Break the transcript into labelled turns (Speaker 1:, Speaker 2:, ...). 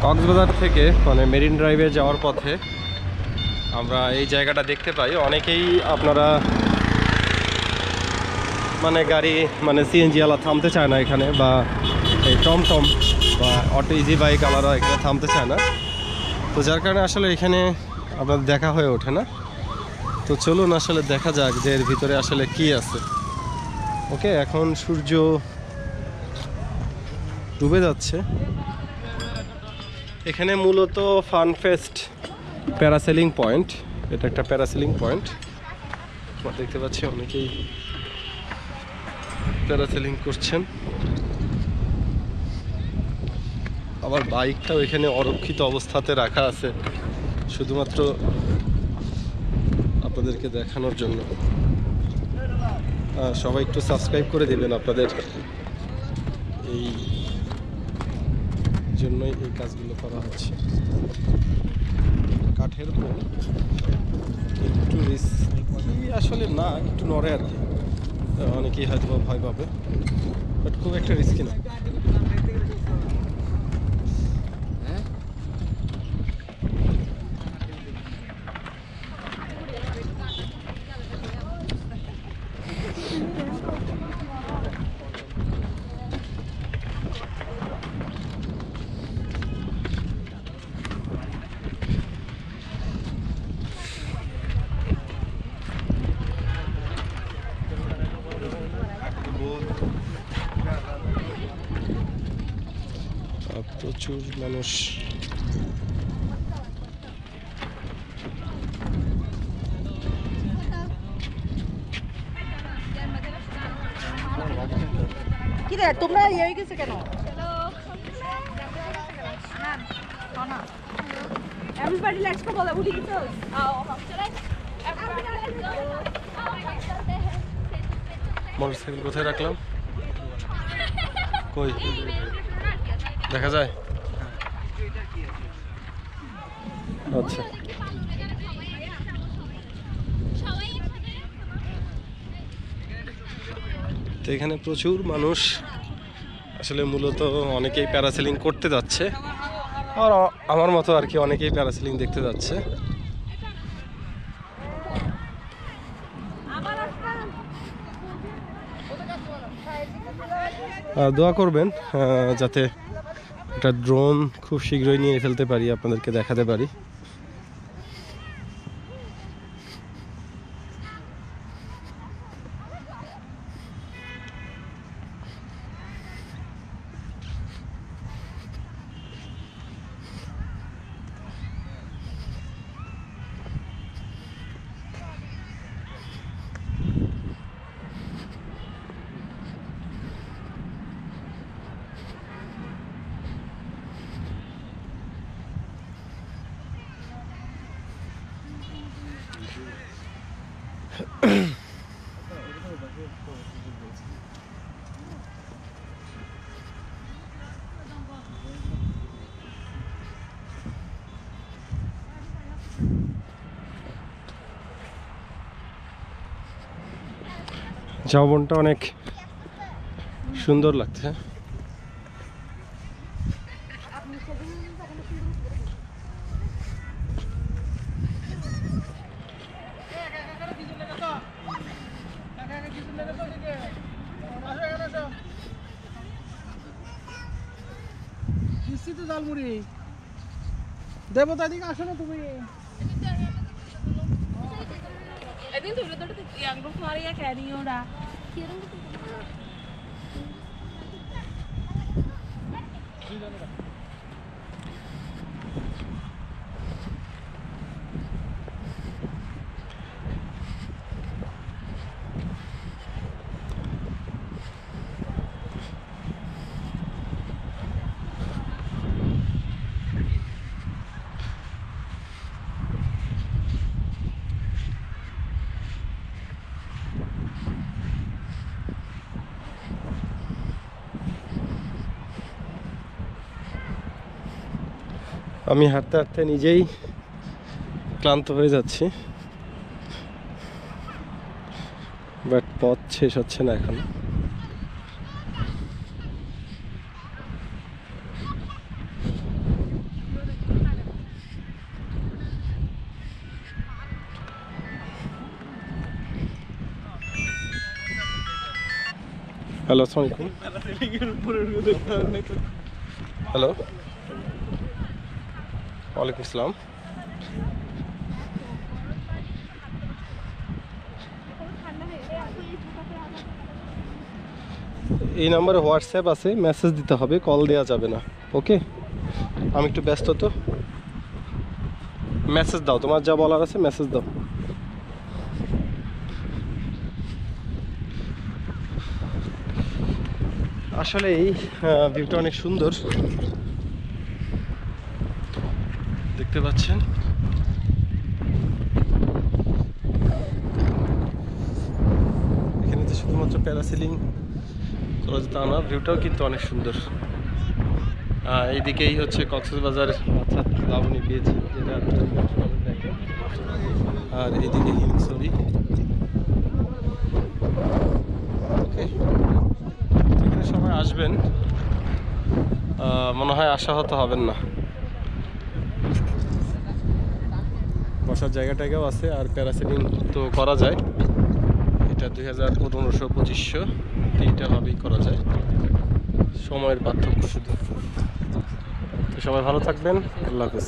Speaker 1: কক্সবাজার থেকে মানে মেরিন ড্রাইভে যাওয়ার পথে আমরা এই জায়গাটা দেখতে পাই। অনেকেই আপনারা মানে গাড়ি মানে সিএনজি আলা থামতে চায় না এখানে, বা এই টমটম বা অটো ইজি বাইক আলারা এখানে থামতে চায় না, তো যার কারণে আসলে এখানে আপনাদের দেখা হয়ে ওঠে না। তো চলুন আসলে দেখা যাক যে এর ভিতরে আসলে কি আছে। ওকে, এখন সূর্য ডুবে যাচ্ছে। এখানে মূলত ফানফেস্ট প্যারাসেলিং পয়েন্ট, এটা একটা প্যারাসেলিং পয়েন্ট। আমরা দেখতে পাচ্ছি অনেকেই প্যারাসেলিং করছেন। আবার বাইকটাও এখানে অরক্ষিত অবস্থাতে রাখা আছে শুধুমাত্র আপনাদেরকে দেখানোর জন্য। সবাই একটু সাবস্ক্রাইব করে দিবেন, আপনাদের এই জন্যই এই কাজগুলো করা হচ্ছে। কাঠের পোল একটু রিস্কি আসলে না, একটু নড়ে আর কি, অনেকেই হয়তো ভয় পাবে, বাট খুব একটা রিস্কি না। প্রচুর মানুষ।
Speaker 2: কি রে তোমরা ইয়ে হয়ে গেছে কেন? Everybody let's go bola ulit ito.
Speaker 1: Motorcycle কোথায় রাখলাম? কই দেখা যায়? আচ্ছা, তো এখানে প্রচুর মানুষ আসলে মূলত অনেকেই প্যারাসেলিং করতে যাচ্ছে, আর আমার মতো আর কি অনেকেই প্যারাসেলিং দেখতে যাচ্ছে। দোয়া করবেন যাতে একটা ড্রোন খুব শীঘ্রই নিয়ে ফেলতে পারি, আপনাদেরকে দেখাতে পারি। ঝাউবনটা অনেক সুন্দর লাগছে।
Speaker 3: জালমুড়ি দেবতা দিকে আসো না তুমি।
Speaker 2: Edin tuh udah yang grup Maria kayak dia udah.
Speaker 1: আমি হাঁটতে হাঁটতে নিজেই ক্লান্ত হয়ে যাচ্ছি, বাট পথ শেষ হচ্ছে না এখন। হ্যালো, আসসালামু আলাইকুম। হ্যালো, ওয়ালাইকুম আসসালাম। এই নাম্বারে হোয়াটসঅ্যাপ আছে, মেসেজ দিতে হবে, কল দেওয়া যাবে না। ওকে, আমি একটু ব্যস্ত তো। মেসেজ দাও, তোমার যা বলার আছে মেসেজ দাও। আসলে এই ভিউটা অনেক সুন্দর, দেখতে পাচ্ছেন। এখানে তো শুধুমাত্র প্যারাসিলিং করা যেত না, ভিউটাও কিন্তু অনেক সুন্দর। এইদিকেই হচ্ছে কক্সবাজার অর্থাৎ লাবণী বিচ, যেটা দেখেন। আর এইদিকে হিমছড়ি। ওকে, এখানে সবাই আসবেন, মনে হয় আশাহত হবেন না। বসার জায়গা টায়গাও আছে, আর প্যারাসিলিং তো করা যায়। এটা 2015-2500 এইটাভাবেই করা যায়, সময়ের পার্থক্য শুধু। তো সবাই ভালো থাকবেন, আল্লাহ হাফেজ।